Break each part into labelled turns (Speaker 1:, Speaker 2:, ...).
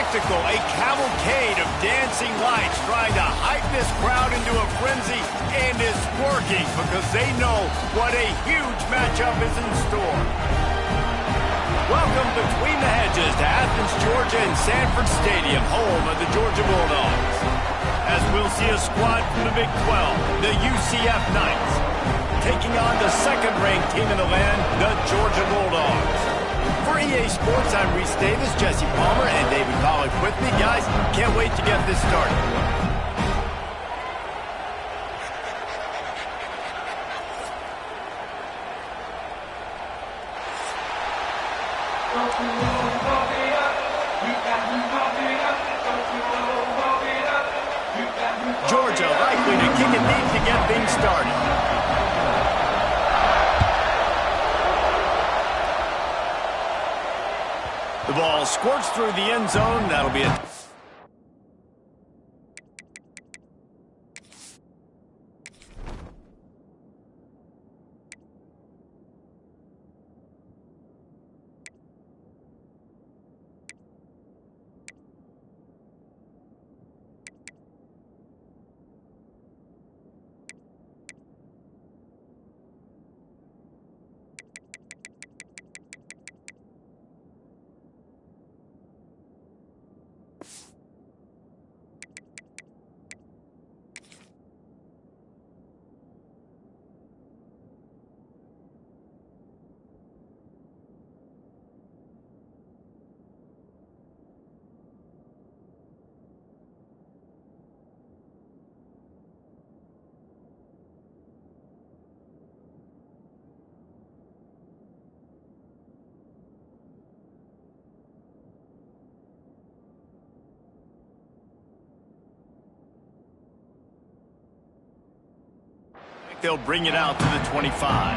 Speaker 1: spectacle, a cavalcade of dancing lights trying to hype this crowd into a frenzy, and it's working because they know what a huge matchup is in store. Welcome between the hedges to Athens, Georgia and Sanford Stadium, home of the Georgia Bulldogs. As we'll see a squad from the Big 12, the UCF Knights, taking on the second-ranked team in the land, the Georgia Bulldogs. For EA Sports, I'm Reese Davis, Jesse Palmer, and David Pollack with me. Guys, can't wait to get this started. Georgia likely to kick it deep to get things started. The ball squirts through the end zone. That'll be it. They'll bring it out to the 25.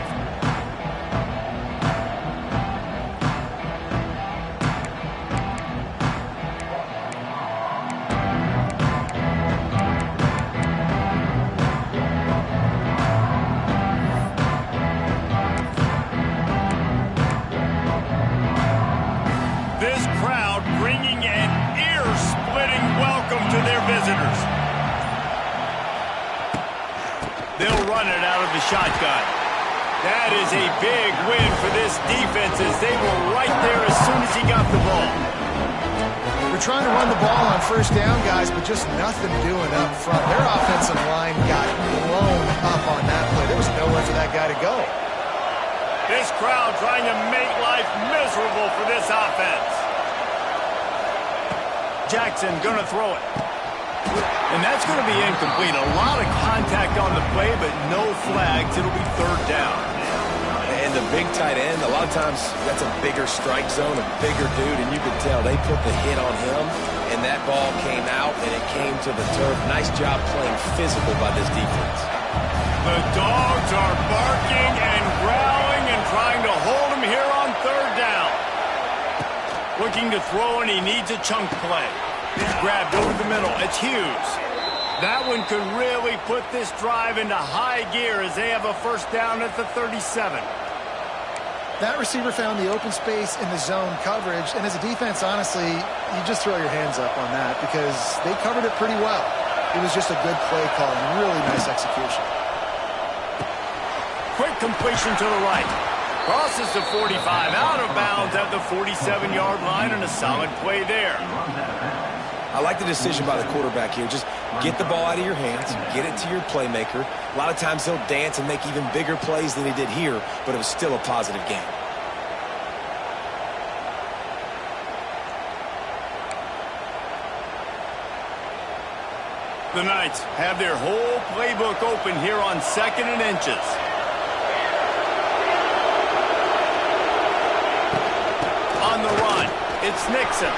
Speaker 1: This crowd bringing an ear-splitting welcome to their visitors. They'll run it out of the shotgun. That is a big win for this defense as they were right there as soon as he got the ball.
Speaker 2: They're trying to run the ball on first down, guys, but just nothing doing up front. Their offensive line got blown up on that play. There was nowhere for that guy to go.
Speaker 1: This crowd trying to make life miserable for this offense. Jackson gonna throw it. And that's going to be incomplete. A lot of contact on the play, but no flags. It'll be third down.
Speaker 3: And the big tight end, a lot of times that's a bigger strike zone, a bigger dude, and you could tell they put the hit on him, and that ball came out, and it came to the turf. Nice job playing physical by this defense.
Speaker 1: The Dogs are barking and growling and trying to hold him here on third down. Looking to throw, and he needs a chunk play. It's grabbed over the middle. It's Hughes. That one could really put this drive into high gear as they have a first down at the 37.
Speaker 2: That receiver found the open space in the zone coverage, and as a defense, honestly, you just throw your hands up on that because they covered it pretty well. It was just a good play call and really nice execution.
Speaker 1: Quick completion to the right. Crosses the 45, out of bounds at the 47-yard line, and a solid play there.
Speaker 3: I like the decision by the quarterback here. Just get the ball out of your hands, get it to your playmaker. A lot of times he'll dance and make even bigger plays than he did here, but it was still a positive game.
Speaker 1: The Knights have their whole playbook open here on 2nd and inches. On the run, it's Nixon.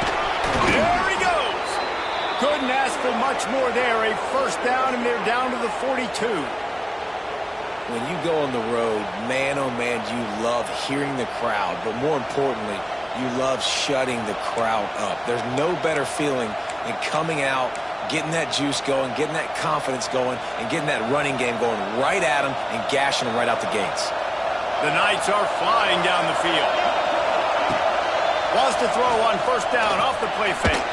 Speaker 1: There he goes. Couldn't ask for much more there. A first down, and they're down to the 42.
Speaker 3: When you go on the road, man, oh man, you love hearing the crowd, but more importantly, you love shutting the crowd up. There's no better feeling than coming out, getting that juice going, getting that confidence going, and getting that running game going right at them and gashing them right out the gates.
Speaker 1: The Knights are flying down the field. Wants to throw on first down off the play fake.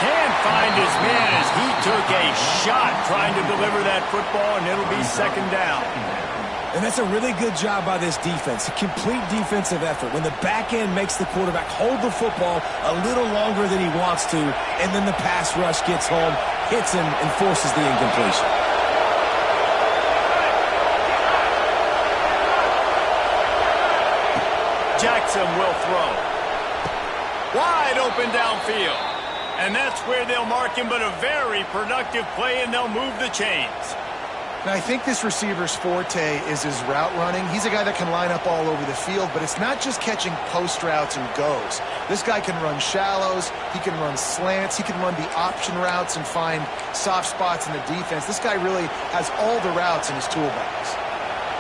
Speaker 1: can't find his man as he took a shot trying to deliver that football, and it'll be second down.
Speaker 3: And that's a really good job by this defense, a complete defensive effort. When the back end makes the quarterback hold the football a little longer than he wants to, and then the pass rush gets home, hits him, and forces the incompletion.
Speaker 1: Jackson will throw. Wide open downfield. And that's where they'll mark him, but a very productive play, and they'll move the chains.
Speaker 2: Now, I think this receiver's forte is his route running. He's a guy that can line up all over the field, but it's not just catching post routes and goes. This guy can run shallows, he can run slants, he can run the option routes and find soft spots in the defense. This guy really has all the routes in his toolbox.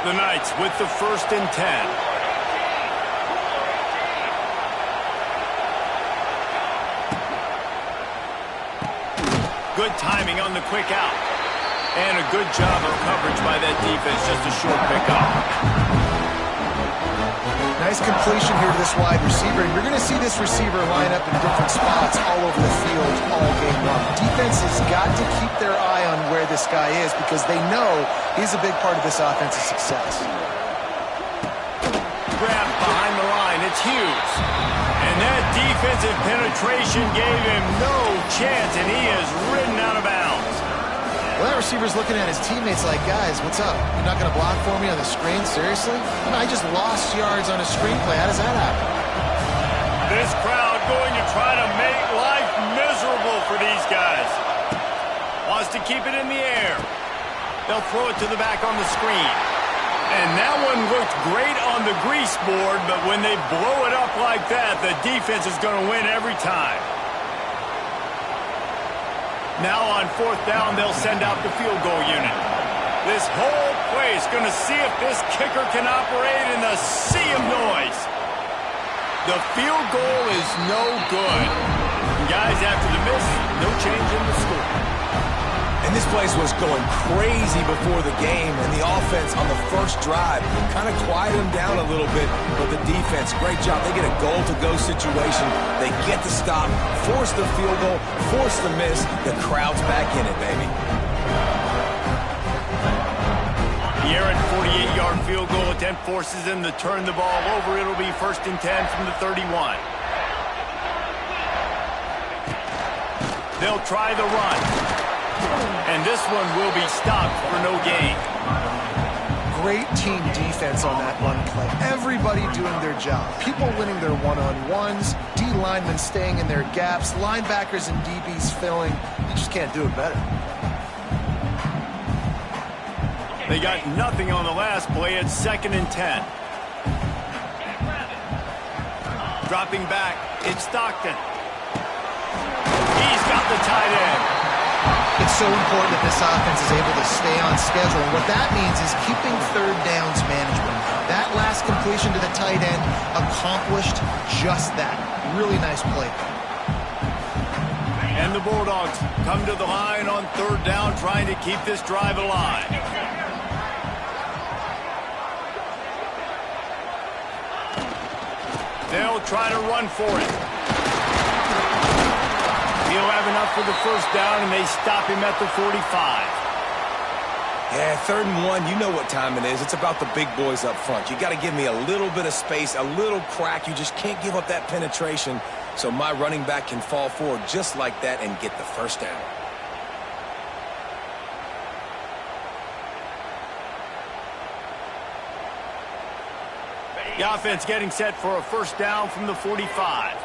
Speaker 1: The Knights with the 1st and 10. Good timing on the quick out. And a good job of coverage by that defense, just a short pickup.
Speaker 2: Nice completion here to this wide receiver, and you're going to see this receiver line up in different spots all over the field all game long. Defense has got to keep their eye on where this guy is because they know he's a big part of this offense's success.
Speaker 1: Grab behind the line, it's Hughes. And that defensive penetration gave him no chance, and he is ridden out of bounds.
Speaker 2: Well, that receiver's looking at his teammates like, guys, what's up? You're not going to block for me on the screen? Seriously? I just lost yards on a screenplay. How does that happen?
Speaker 1: This crowd going to try to make life miserable for these guys. Wants to keep it in the air. They'll throw it to the back on the screen. And that one looked great on the grease board, but when they blow it up like that, the defense is going to win every time. Now on 4th down, they'll send out the field goal unit. This whole play is going to see if this kicker can operate in the sea of noise. The field goal is no good. Guys, after the miss, no change in the score.
Speaker 3: And this place was going crazy before the game, and the offense on the first drive kind of quieted them down a little bit, but the defense, great job. They get a goal-to-go situation. They get the stop, force the field goal, force the miss. The crowd's back in it, baby.
Speaker 1: The errant 48-yard field goal attempt forces them to turn the ball over. It'll be 1st and 10 from the 31. They'll try the run. And this one will be stopped for no gain.
Speaker 2: Great team defense on that run play. Everybody doing their job. People winning their one-on-ones, D linemen staying in their gaps, linebackers and DBs filling. You just can't do it better.
Speaker 1: They got nothing on the last play. It's 2nd and 10. Dropping back, it's Stockton. He's got the tight end.
Speaker 2: It's so important that this offense is able to stay on schedule. And what that means is keeping 3rd downs manageable. That last completion to the tight end accomplished just that. Really nice play.
Speaker 1: And the Bulldogs come to the line on 3rd down, trying to keep this drive alive. They'll try to run for it. He'll have enough for the 1st down, and they stop him at the 45.
Speaker 3: Yeah, 3rd and 1, you know what time it is. It's about the big boys up front. You got to give me a little bit of space, a little crack. You just can't give up that penetration, so my running back can fall forward just like that and get the 1st down.
Speaker 1: The offense getting set for a 1st down from the 45.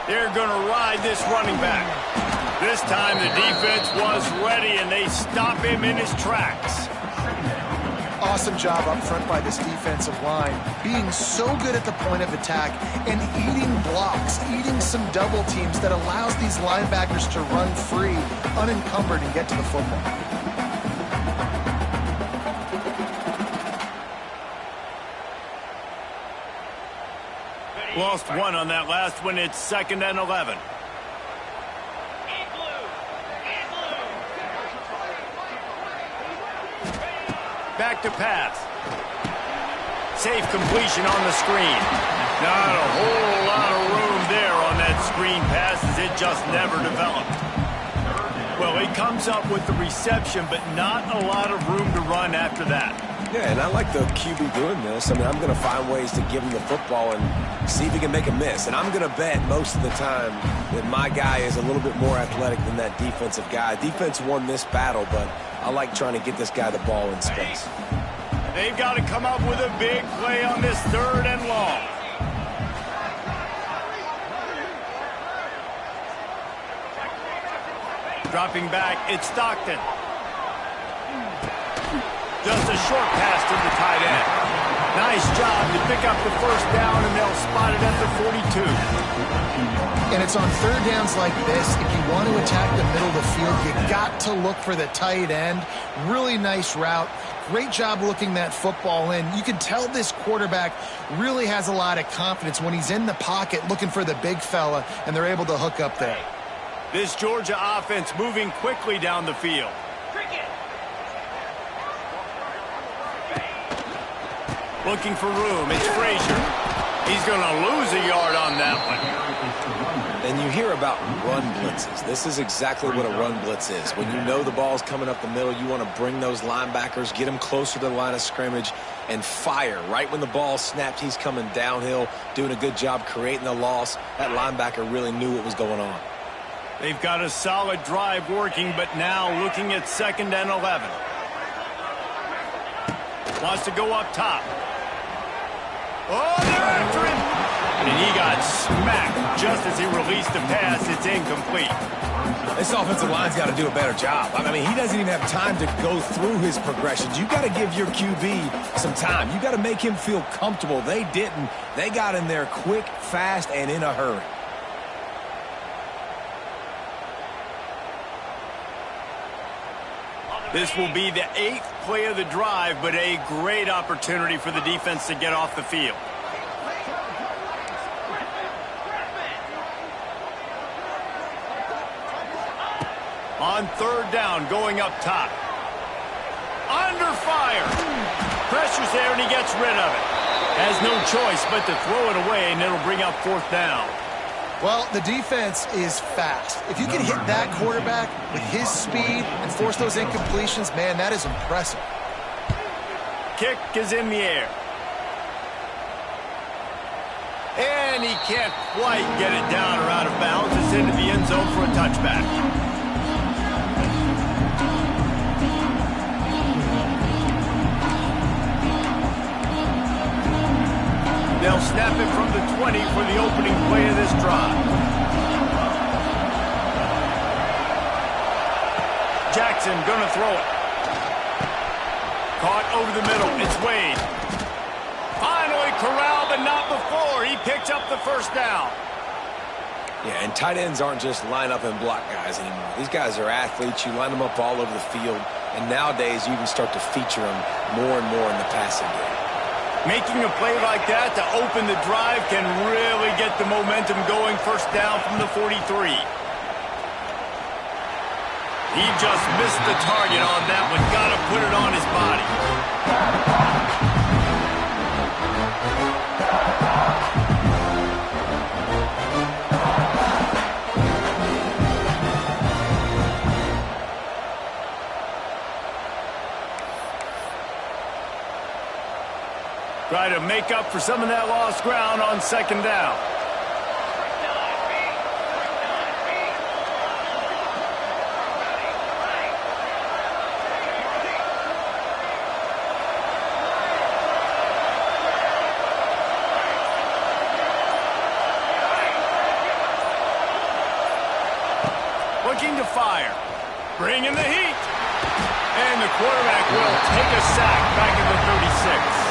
Speaker 1: They're going to ride this running back. This time the defense was ready, and they stop him in his tracks.
Speaker 2: Awesome job up front by this defensive line, being so good at the point of attack and eating blocks, eating some double teams that allows these linebackers to run free, unencumbered, and get to the football.
Speaker 1: Lost one on that last one. It's 2nd and 11. Back to pass. Safe completion on the screen. Not a whole lot of room there on that screen pass as it just never developed. Well, he comes up with the reception, but not a lot of room to run after that.
Speaker 3: Yeah, and I like the QB doing this. I mean, I'm going to find ways to give him the football and see if he can make a miss. And I'm going to bet most of the time that my guy is a little bit more athletic than that defensive guy. Defense won this battle, but I like trying to get this guy the ball in space.
Speaker 1: They've got to come up with a big play on this 3rd and long. Dropping back, it's Stockton. Just a short pass to the tight end. Nice job to pick up the 1st down, and they'll spot it at the 42.
Speaker 2: And it's on 3rd downs like this. If you want to attack the middle of the field, you got to look for the tight end. Really nice route. Great job looking that football in. You can tell this quarterback really has a lot of confidence when he's in the pocket looking for the big fella, and they're able to hook up there.
Speaker 1: This Georgia offense moving quickly down the field. Looking for room. It's Frazier. He's going to lose a yard on that one.
Speaker 3: And you hear about run blitzes. This is exactly what a run blitz is. When you know the ball's coming up the middle, you want to bring those linebackers, get them closer to the line of scrimmage, and fire. Right when the ball snapped, he's coming downhill, doing a good job creating the loss. That linebacker really knew what was going on.
Speaker 1: They've got a solid drive working, but now looking at 2nd and 11. Wants to go up top. Oh, they're after him. And he got smacked just as he released the pass. It's incomplete.
Speaker 3: This offensive line's got to do a better job. I mean, he doesn't even have time to go through his progressions. You got to give your QB some time. You got to make him feel comfortable. They didn't. They got in there quick, fast, and in a hurry.
Speaker 1: This will be the 8th play of the drive, but a great opportunity for the defense to get off the field. On 3rd down, going up top. Under fire. Pressure's there, and he gets rid of it. Has no choice but to throw it away, and it'll bring up 4th down.
Speaker 2: Well, the defense is fast. If you can hit that quarterback with his speed and force those incompletions, man, that is impressive.
Speaker 1: Kick is in the air. And he can't quite get it down or out of bounds. It's into the end zone for a touchback. They'll snap it from the 20 for the opening play of this drive. Jackson gonna throw it. Caught over the middle. It's Wade. Finally corralled, but not before. He picked up the 1st down.
Speaker 3: Yeah, and tight ends aren't just line up and block guys anymore. These guys are athletes. You line them up all over the field. And nowadays, you can start to feature them more and more in the passing game.
Speaker 1: Making a play like that to open the drive can really get the momentum going. 1st down from the 43. He just missed the target on that one. Got to put it on his body. Try to make up for some of that lost ground on 2nd down. Looking to fire. Bringing the heat. And the quarterback will take a sack back at the 36.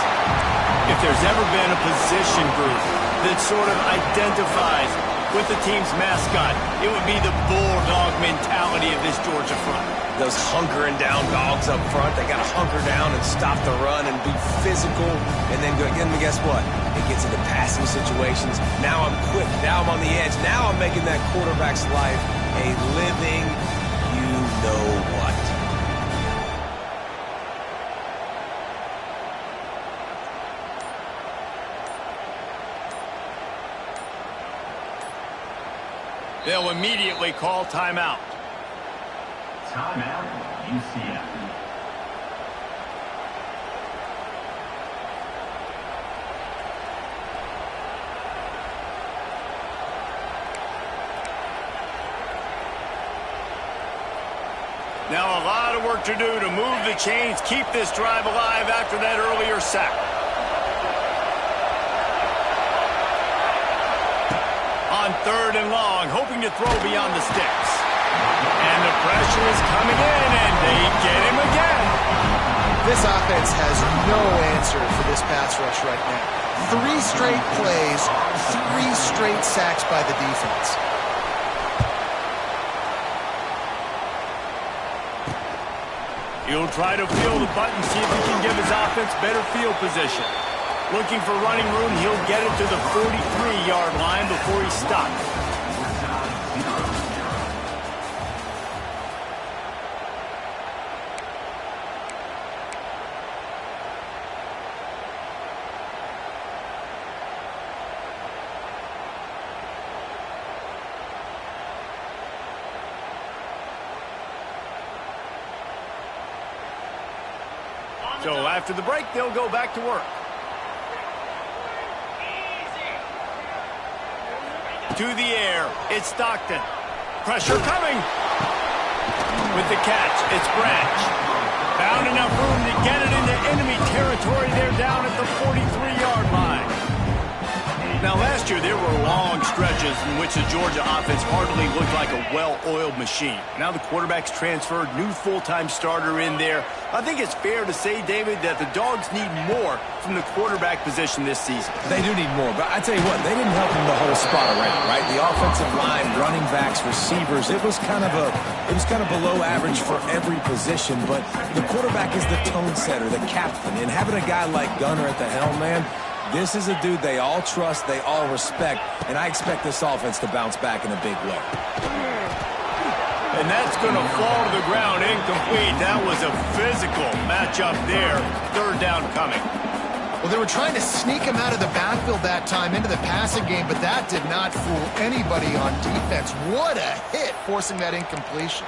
Speaker 1: If there's ever been a position group that sort of identifies with the team's mascot, it would be the bulldog mentality of this Georgia front.
Speaker 3: Those hunkering down dogs up front, they got to hunker down and stop the run and be physical, and then go again. Guess what? It gets into passing situations. Now I'm quick. Now I'm on the edge. Now I'm making that quarterback's life a living you-know-what.
Speaker 1: They'll immediately call timeout.
Speaker 4: Timeout, UCF.
Speaker 1: Now a lot of work to do to move the chains, keep this drive alive after that earlier sack. On 3rd and long, hoping to throw beyond the sticks. And the pressure is coming in, and they get him again.
Speaker 2: This offense has no answer for this pass rush right now. 3 straight plays, 3 straight sacks by the defense.
Speaker 1: He'll try to feel the button, see if he can give his offense better field position. Looking for running room, he'll get it to the 43-yard line before he stops. So after the break, they'll go back to work. To the air, it's Stockton. Pressure coming. With the catch, it's Branch. Found enough room to get it into enemy territory. They're down at the 43-yard line. Now, last year, there were long stretches in which the Georgia offense hardly looked like a well-oiled machine. Now the quarterback's transferred, new full-time starter in there. I think it's fair to say, David, that the Dogs need more from the quarterback position this season.
Speaker 3: They do need more, but I tell you what, they didn't help him the whole spot around, right? The offensive line, running backs, receivers, it was kind of below average for every position, but the quarterback is the tone setter, the captain, and having a guy like Gunner at the helm, man, this is a dude they all trust, they all respect, and I expect this offense to bounce back in a big way.
Speaker 1: And that's going to fall to the ground incomplete. That was a physical matchup there. 3rd down coming.
Speaker 2: Well, they were trying to sneak him out of the backfield that time into the passing game, but that did not fool anybody on defense. What a hit, forcing that incompletion.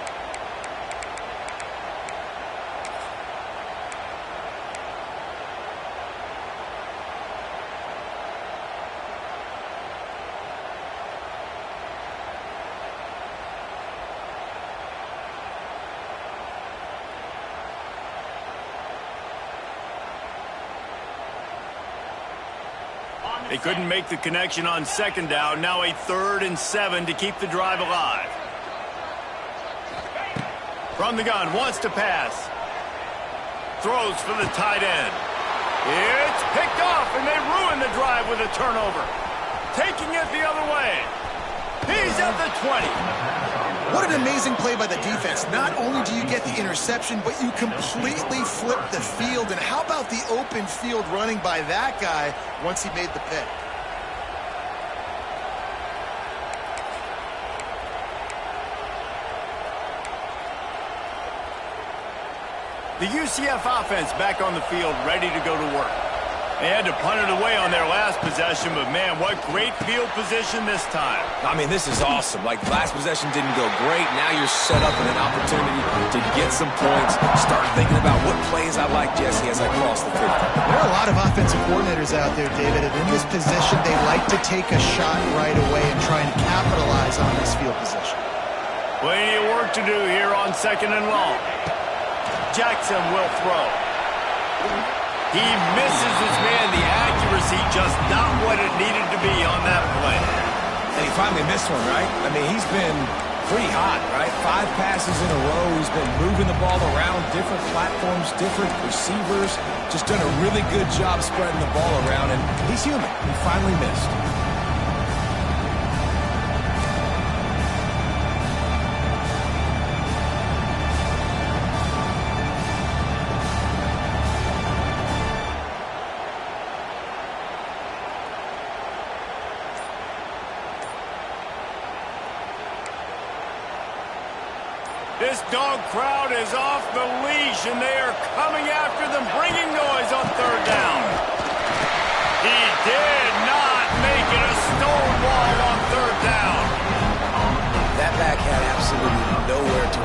Speaker 1: They couldn't make the connection on 2nd down. Now a 3rd and 7 to keep the drive alive. From the gun, wants to pass. Throws for the tight end. It's picked off, and they ruin the drive with a turnover. Taking it the other way. He's at the 20.
Speaker 2: What an amazing play by the defense. Not only do you get the interception, but you completely flip the field. And how about the open field running by that guy once he made the pick?
Speaker 1: The UCF offense back on the field, ready to go to work. They had to punt it away on their last possession, but man, what great field position this time.
Speaker 3: I mean, this is awesome. Like, last possession didn't go great. Now you're set up in an opportunity to get some points. Start thinking about what plays I like, Jesse, as I cross the 50.
Speaker 2: There are a lot of offensive coordinators out there, David, and in this position, they like to take a shot right away and try and capitalize on this field position.
Speaker 1: Plenty of work to do here on 2nd and long. Jackson will throw. He misses his man. The accuracy just not what it needed to be on that play.
Speaker 3: And he finally missed one, right? I mean, he's been pretty hot, right? 5 passes in a row. He's been moving the ball around, different platforms, different receivers. Just done a really good job spreading the ball around, and he's human. He finally missed.
Speaker 1: This dog crowd is off the leash, and they are coming after them, bringing noise on 3rd down. He did not make it a stone wall on 3rd down.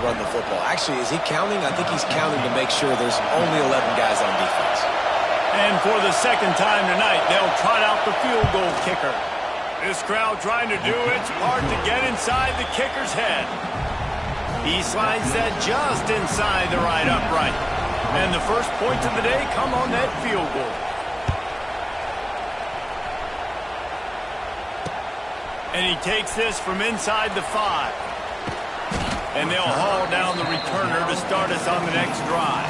Speaker 3: run the football. Actually, is he counting? I think he's counting to make sure there's only 11 guys on defense.
Speaker 1: And for the second time tonight, they'll trot out the field goal kicker. This crowd trying to do its part to get inside the kicker's head. He slides that just inside the right upright. And the first points of the day come on that field goal. And he takes this from inside the 5. And they'll haul down the returner to start us on the next drive.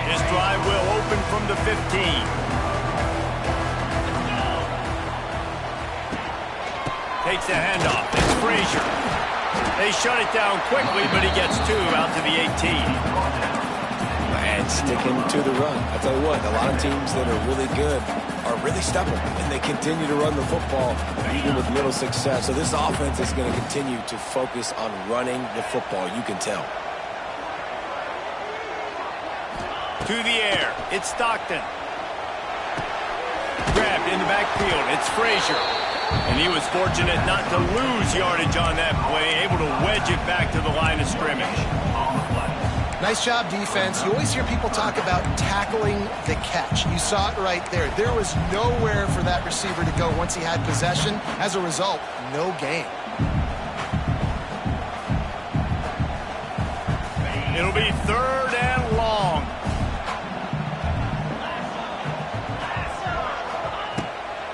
Speaker 1: This drive will open from the 15. Takes the handoff. It's Frazier. They shut it down quickly, but he gets 2 out to the 18.
Speaker 3: And sticking to the run. I tell you what, a lot of teams that are really good are really stubborn, and they continue to run the football even with little success. So this offense is going to continue to focus on running the football. You can tell.
Speaker 1: To the air. It's Stockton. Grabbed in the backfield. It's Frazier. And he was fortunate not to lose yardage on that play, able to wedge it back to the line of scrimmage.
Speaker 2: Nice job, defense. You always hear people talk about tackling the catch. You saw it right there. There was nowhere for that receiver to go once he had possession. As a result, no gain.
Speaker 1: It'll be 3rd and long.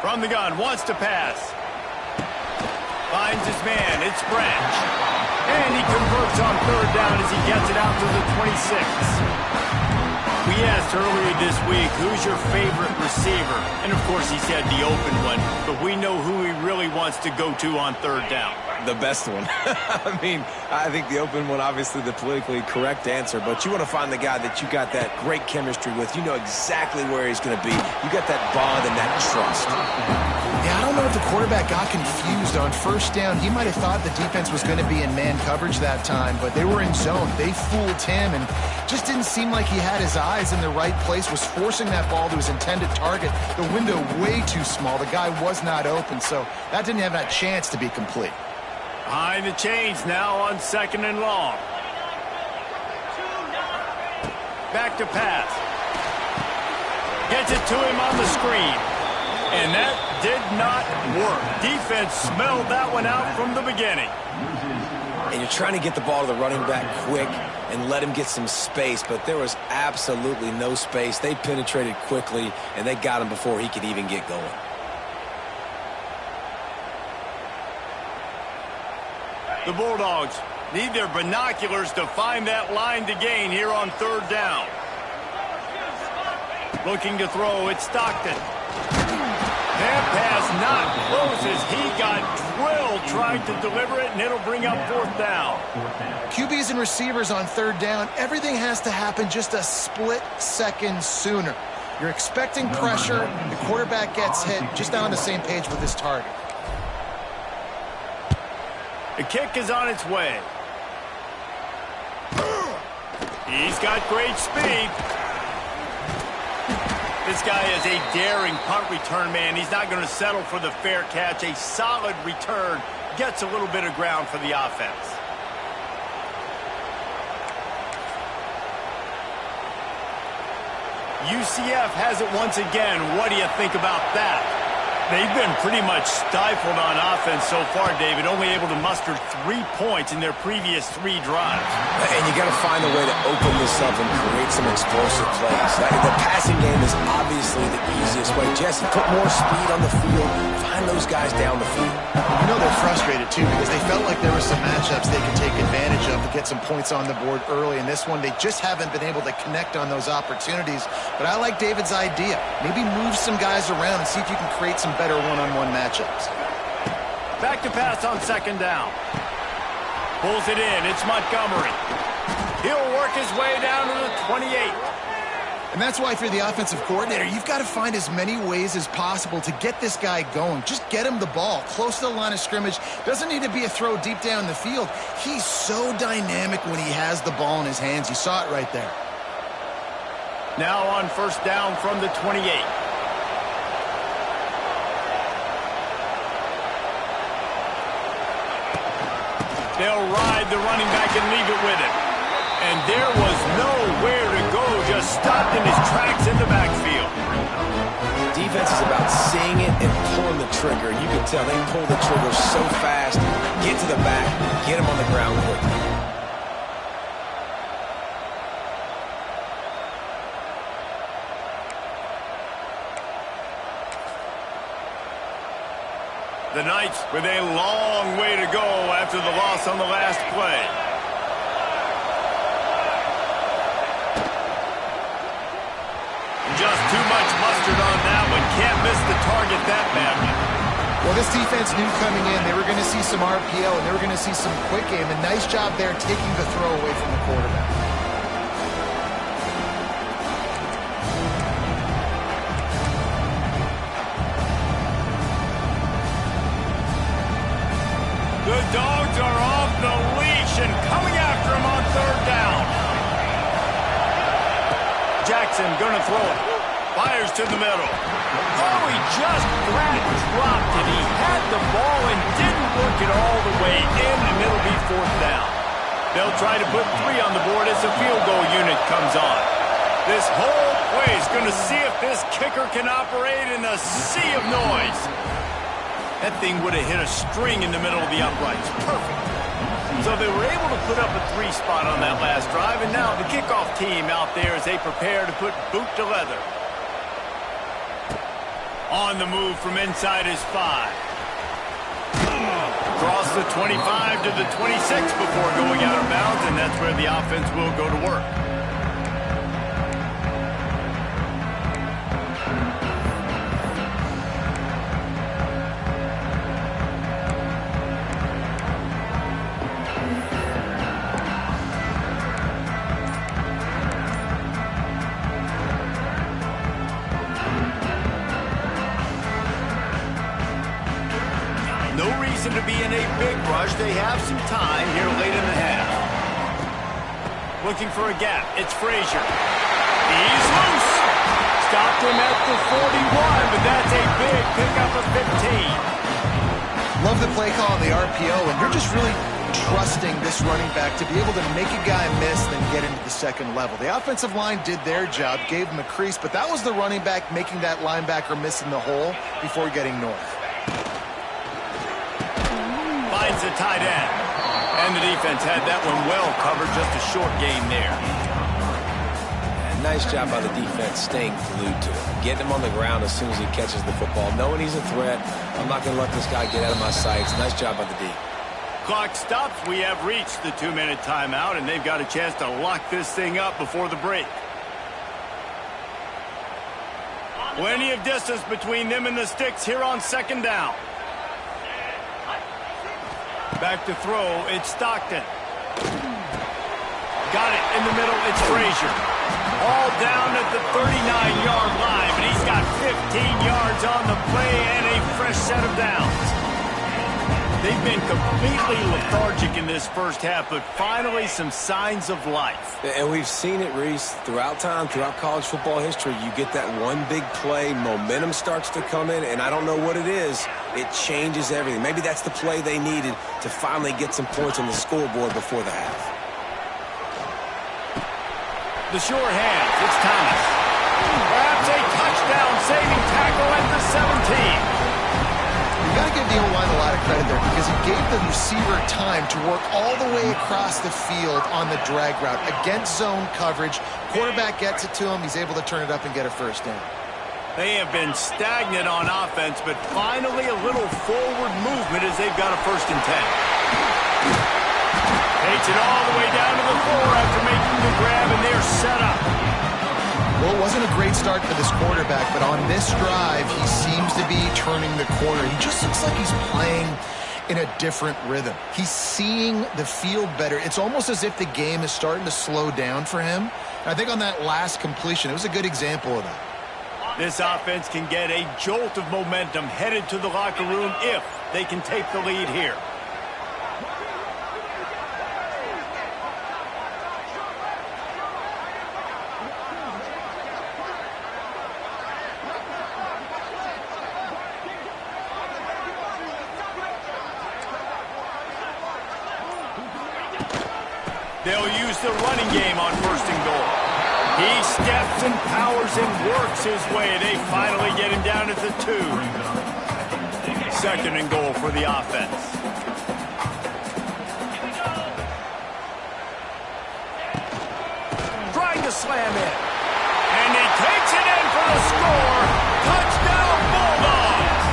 Speaker 1: From the gun, wants to pass. Finds his man, it's Branch. And he converts on 3rd down as he gets it out to the 26. We asked earlier this week, who's your favorite receiver? And of course he said the open one, but we know who he really wants to go to on 3rd down.
Speaker 3: The best one. I mean, I think the open one, obviously the politically correct answer, but you want to find the guy that you got that great chemistry with. You know exactly where he's going to be. You got that bond and that trust.
Speaker 2: Yeah, I don't know if the quarterback got confused on 1st down. He might have thought the defense was going to be in man coverage that time, but they were in zone. They fooled him and just didn't seem like he had his eyes in the right place, was forcing that ball to his intended target. The window way too small. The guy was not open, so that didn't have that chance to be complete.
Speaker 1: Behind the chains now on 2nd and long. Back to pass. Gets it to him on the screen. And that did not work. Defense smelled that one out from the beginning.
Speaker 3: And you're trying to get the ball to the running back quick and let him get some space, but there was absolutely no space. They penetrated quickly, and they got him before he could even get going.
Speaker 1: The Bulldogs need their binoculars to find that line to gain here on 3rd down. Looking to throw, it's Stockton. That pass not close as he got drilled trying to deliver it, and it'll bring up 4th down.
Speaker 2: QBs and receivers on 3rd down, everything has to happen just a split second sooner. You're expecting pressure, the quarterback gets hit, just not on the same page with his target.
Speaker 1: The kick is on its way. He's got great speed. This guy is a daring punt return man. He's not going to settle for the fair catch. A solid return gets a little bit of ground for the offense. UCF has it once again. What do you think about that? They've been pretty much stifled on offense so far, David, only able to muster 3 points in their previous 3 drives.
Speaker 3: And you got to find a way to open this up and create some explosive plays. The passing game is obviously the easiest way. Jesse, put more speed on the field. Find those guys down the field.
Speaker 2: You know they're frustrated, too, because they felt like there were some matchups they could take advantage of to get some points on the board early. In this one, they just haven't been able to connect on those opportunities. But I like David's idea. Maybe move some guys around and see if you can create some better one-on-one matchups.
Speaker 1: Back to pass on 2nd down. Pulls it in. It's Montgomery. He'll work his way down to the 28.
Speaker 2: And that's why if you're the offensive coordinator, you've got to find as many ways as possible to get this guy going. Just get him the ball close to the line of scrimmage. Doesn't need to be a throw deep down the field. He's so dynamic when he has the ball in his hands. You saw it right there.
Speaker 1: Now on first down from the 28. They'll ride the running back and leave it with him. And there was nowhere to go, just stopped in his tracks in the backfield.
Speaker 3: Defense is about seeing it and pulling the trigger. You can tell they pull the trigger so fast, get to the back, get him on the ground quickly.
Speaker 1: The Knights with a long way to go after the loss on the last play. Just too much mustard on that one. Can't miss the target that badly.
Speaker 2: Well, this defense knew coming in they were going to see some RPO and they were going to see some quick game. And nice job there taking the throw away from the quarterback.
Speaker 1: The Dogs are off the leash and coming after him on third down. Jackson gonna throw it. Fires to the middle. Oh, he just flat dropped it. He had the ball and didn't work it all the way in, and it'll be fourth down. They'll try to put 3 on the board as the field goal unit comes on. This whole play is gonna see if this kicker can operate in a sea of noise. That thing would have hit a string in the middle of the uprights. Perfect. So they were able to put up a 3 spot on that last drive, and now the kickoff team out there as they prepare to put boot to leather. On the move from inside his 5. Across the 25 to the 26 before going out of bounds, and that's where the offense will go to work. No reason to be in a big rush. They have some time here late in the half. Looking for a gap. It's Frazier. He's loose. Stopped him at the 41, but that's a big pickup of 15.
Speaker 2: Love the play call on the RPO, and you're just really trusting this running back to be able to make a guy miss, then get into the second level. The offensive line did their job, gave him a crease, but that was the running back making that linebacker miss in the hole before getting north.
Speaker 1: Finds a tight end. And the defense had that one well covered, just a short game there.
Speaker 3: And nice job by the defense staying glued to him. Getting him on the ground as soon as he catches the football. Knowing he's a threat, I'm not going to let this guy get out of my sights. Nice job by the D.
Speaker 1: Clock stops. We have reached the 2-minute timeout, and they've got a chance to lock this thing up before the break. Plenty of distance between them and the sticks here on second down. Back to throw, it's Stockton. Got it in the middle, it's Frazier. All down at the 39-yard line, but he's got 15 yards on the play and a fresh set of downs. They've been completely lethargic in this first half, but finally some signs of life.
Speaker 3: And we've seen it, Reese, throughout time, throughout college football history. You get that one big play, momentum starts to come in, and I don't know what it is. It changes everything. Maybe that's the play they needed to finally get some points on the scoreboard before the half.
Speaker 1: The sure hands, it's Thomas. Perhaps a touchdown-saving tackle at the 17.
Speaker 2: You got to give the O-line a lot of credit there because he gave the receiver time to work all the way across the field on the drag route against zone coverage. Quarterback gets it to him. He's able to turn it up and get a first down.
Speaker 1: They have been stagnant on offense, but finally a little forward movement as they've got a 1st and 10. Takes it all the way down to the floor after making the grab, and they're set up.
Speaker 2: Well, it wasn't a great start for this quarterback, but on this drive, he seems to be turning the corner. He just looks like he's playing in a different rhythm. He's seeing the field better. It's almost as if the game is starting to slow down for him. And I think on that last completion, it was a good example of that.
Speaker 1: This offense can get a jolt of momentum headed to the locker room if they can take the lead here. They'll use the running game on 1st and goal. He steps and powers and works his way. They finally get him down at the 2. 2nd and goal for the offense. Trying to slam it. And he takes it in for the score. Touchdown, Bulldogs!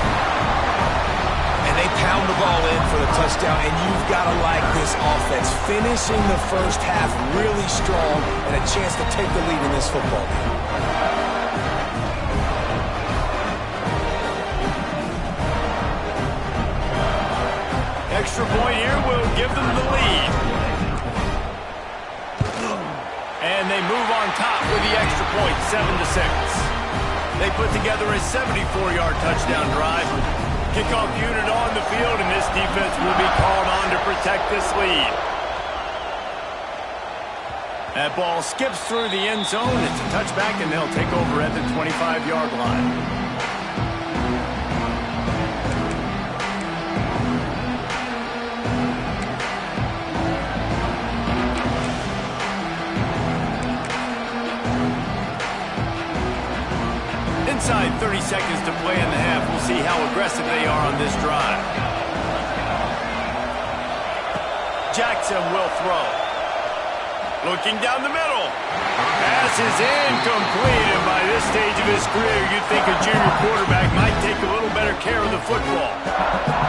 Speaker 3: And they pound the ball in for the touchdown, and you've got to like this offense. Finishing the first half really strong and a chance to take the lead in this football game.
Speaker 1: Extra point here will give them the lead. And they move on top with the extra point, 7-6. They put together a 74-yard touchdown drive. Kickoff unit on the field, and this defense will be called on to protect this lead. That ball skips through the end zone. It's a touchback, and they'll take over at the 25-yard line. Inside 30 seconds to play in the half. We'll see how aggressive they are on this drive. Jackson will throw. Looking down the middle. Pass is incomplete, and by this stage of his career, you'd think a junior quarterback might take a little better care of the football.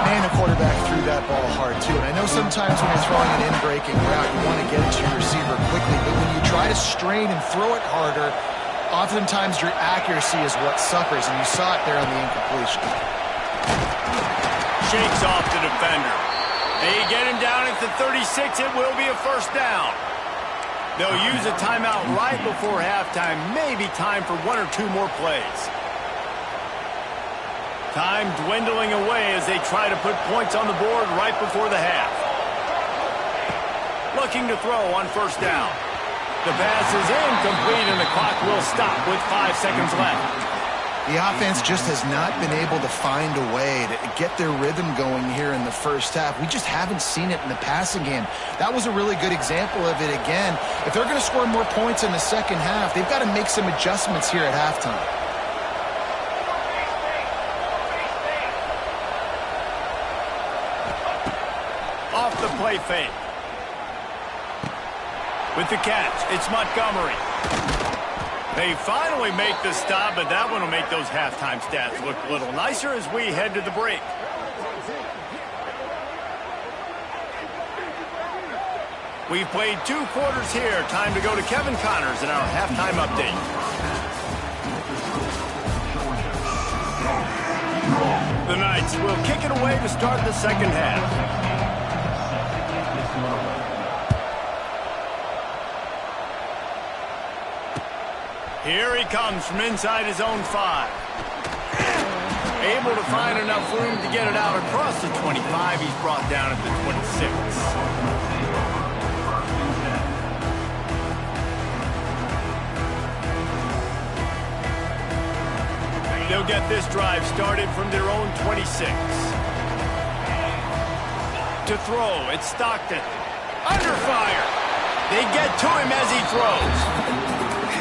Speaker 2: Man, the quarterback threw that ball hard, too. And I know sometimes when you're throwing an in-breaking route, you want to get it to your receiver quickly, but when you try to strain and throw it harder, oftentimes your accuracy is what suffers, and you saw it there on the incompletion.
Speaker 1: Shakes off the defender. They get him down at the 36. It will be a 1st down. They'll use a timeout right before halftime. Maybe time for 1 or 2 more plays. Time dwindling away as they try to put points on the board right before the half. Looking to throw on 1st down. The pass is incomplete, and the clock will stop with 5 seconds left.
Speaker 2: The offense just has not been able to find a way to get their rhythm going here in the first half. We just haven't seen it in the passing game. That was a really good example of it again. If they're going to score more points in the second half, they've got to make some adjustments here at halftime.
Speaker 1: Off the play fake. With the catch, it's Montgomery. They finally make the stop, but that one will make those halftime stats look a little nicer as we head to the break. We've played 2 quarters here. Time to go to Kevin Connors in our halftime update. The Knights will kick it away to start the second half. Here he comes from inside his own 5. Able to find enough room to get it out across the 25. He's brought down at the 26. They'll get this drive started from their own 26. To throw, it's Stockton. Under fire. They get to him as he throws.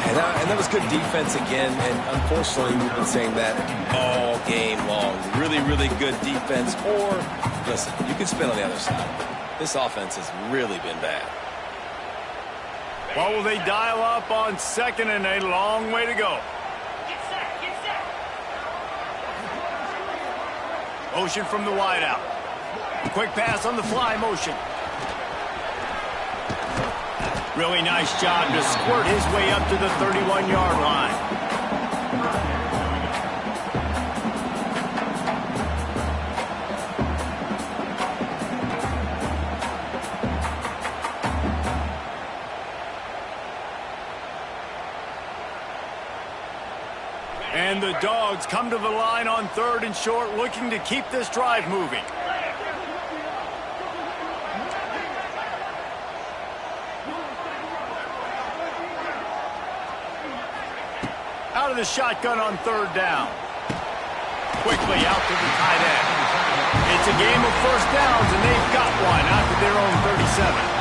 Speaker 3: And that was good defense again, and unfortunately we've been saying that all game long. Really, really good defense, or, listen, you can spin on the other side. This offense has really been bad.
Speaker 1: What will they dial up on 2nd and a long way to go? Motion from the wideout. Quick pass on the fly motion. Really nice job to squirt his way up to the 31-yard line. the Dogs come to the line on 3rd and short, looking to keep this drive moving. Out of the shotgun on 3rd down. Quickly out to the tight end. It's a game of first downs, and they've got one out to their own 37.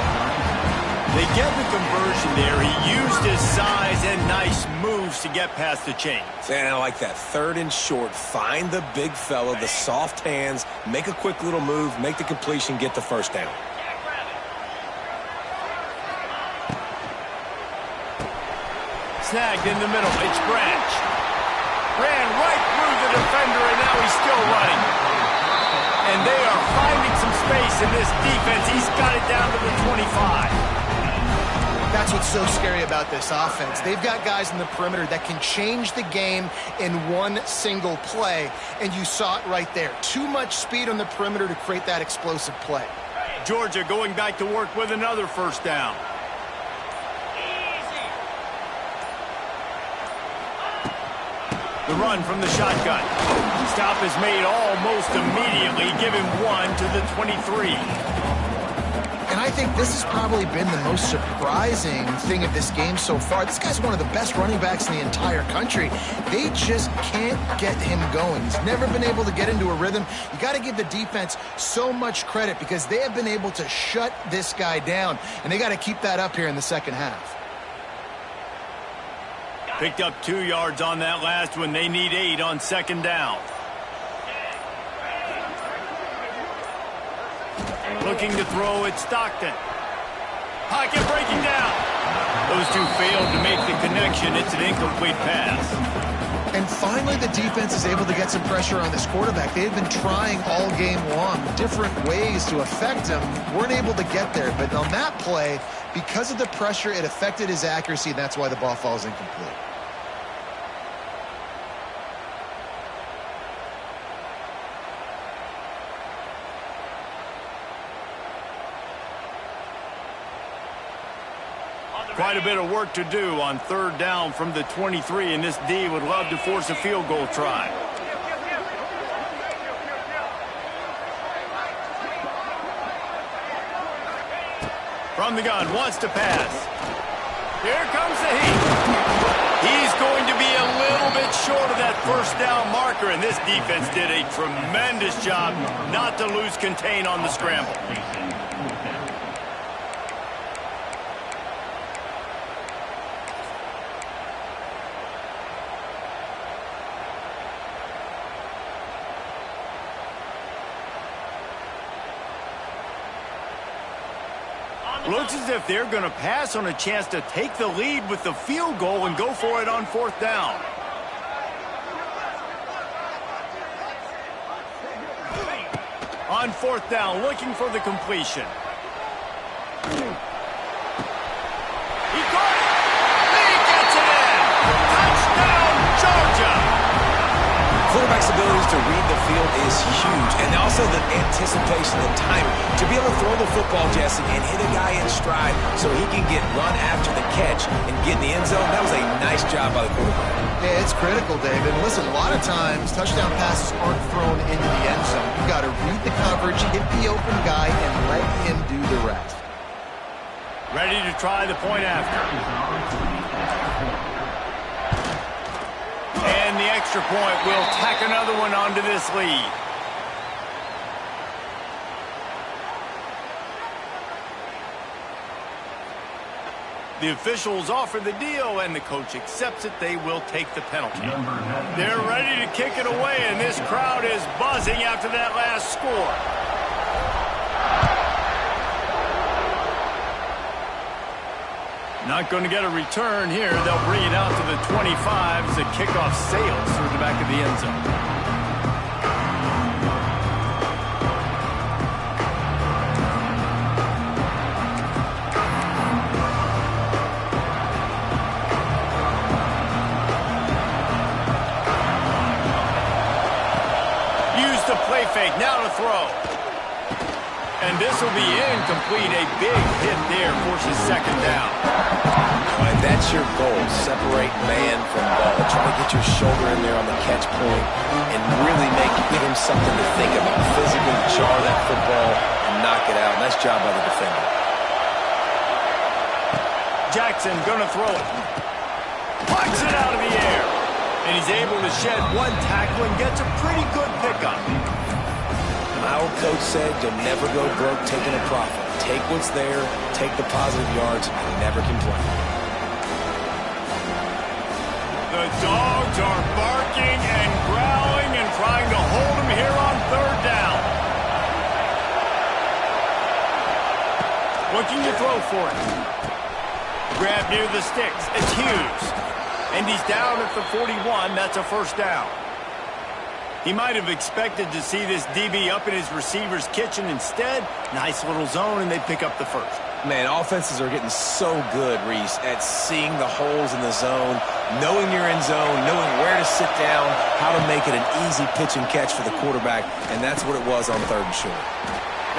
Speaker 1: They get the conversion there. He used his size and nice moves to get past the chains.
Speaker 3: And I like that. 3rd and short. Find the big fella, the soft hands, make a quick little move, make the completion, get the first down.
Speaker 1: Snagged in the middle. It's Branch. Ran right through the defender, and now he's still running. And they are finding some space in this defense. He's got it down to the 25.
Speaker 2: That's what's so scary about this offense. They've got guys in the perimeter that can change the game in one single play, and you saw it right there. Too much speed on the perimeter to create that explosive play.
Speaker 1: Georgia going back to work with another first down. The run from the shotgun. Stop is made almost immediately. Give him 1 to the 23.
Speaker 2: And I think this has probably been the most surprising thing of this game so far. This guy's one of the best running backs in the entire country. They just can't get him going. He's never been able to get into a rhythm. You got to give the defense so much credit because they have been able to shut this guy down, and they got to keep that up here in the second half.
Speaker 1: Picked up 2 yards on that last one. They need 8 on 2nd down. Looking to throw at Stockton. Pocket breaking down. Those two failed to make the connection. It's an incomplete pass.
Speaker 2: And finally, the defense is able to get some pressure on this quarterback. They've been trying all game long, different ways to affect him. Weren't able to get there. But on that play, because of the pressure, it affected his accuracy, and that's why the ball falls incomplete.
Speaker 1: Quite a bit of work to do on 3rd down from the 23, and this D would love to force a field goal try. From the gun, wants to pass. Here comes the heat. He's going to be a little bit short of that first down marker, and this defense did a tremendous job not to lose contain on the scramble. Looks as if they're going to pass on a chance to take the lead with the field goal and go for it on 4th down. On 4th down, looking for the completion. He caught it! He gets it in! Touchdown, Georgia!
Speaker 3: Quarterback's abilities to read the field is huge, and also the anticipation and timing. To be able to throw the football, Jesse, and hit a guy in stride so he can get run after the catch and get in the end zone, that was a nice job by the quarterback.
Speaker 2: Yeah, it's critical, David. And listen, a lot of times touchdown passes aren't thrown into the end zone. You've got to read the coverage, hit the open guy, and let him do the rest.
Speaker 1: Ready to try the point after. And the extra point will tack another one onto this lead. The officials offer the deal, and the coach accepts it. They will take the penalty. They're ready to kick it away, and this crowd is buzzing after that last score. Not going to get a return here. They'll bring it out to the 25 as the kickoff sails through the back of the end zone. Use the play fake. Now to throw. And this will be incomplete. A big hit there forces 2nd down.
Speaker 3: And that's your goal. Separate man from ball. Try to get your shoulder in there on the catch point and really give him something to think about. Physically jar that football and knock it out. Nice job by the defender.
Speaker 1: Jackson gonna throw it. Pucks it out of the air. And he's able to shed one tackle and gets a pretty good pickup.
Speaker 3: My old coach said you'll never go broke taking a profit. Take what's there, take the positive yards, and never complain.
Speaker 1: The dogs are barking and growling and trying to hold him here on third down. Looking to throw for it. Grab near the sticks. It's Hughes. And he's down at the 41. That's a first down. He might have expected to see this DB up in his receiver's kitchen. Instead, nice little zone, and they pick up the first.
Speaker 3: Man, offenses are getting so good, Reese, at seeing the holes in the zone, knowing you're in zone, knowing where to sit down, how to make it an easy pitch and catch for the quarterback, and that's what it was on third and short.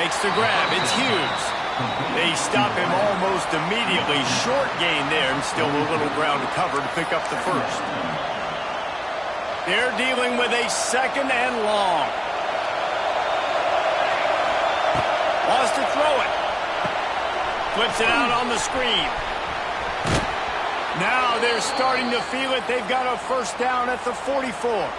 Speaker 1: Makes the grab. It's Hughes. They stop him almost immediately. Short gain there, and still a little ground to cover to pick up the first. They're dealing with a second and long. Wants to throw it. Flips it out on the screen. Now they're starting to feel it. They've got a first down at the 44.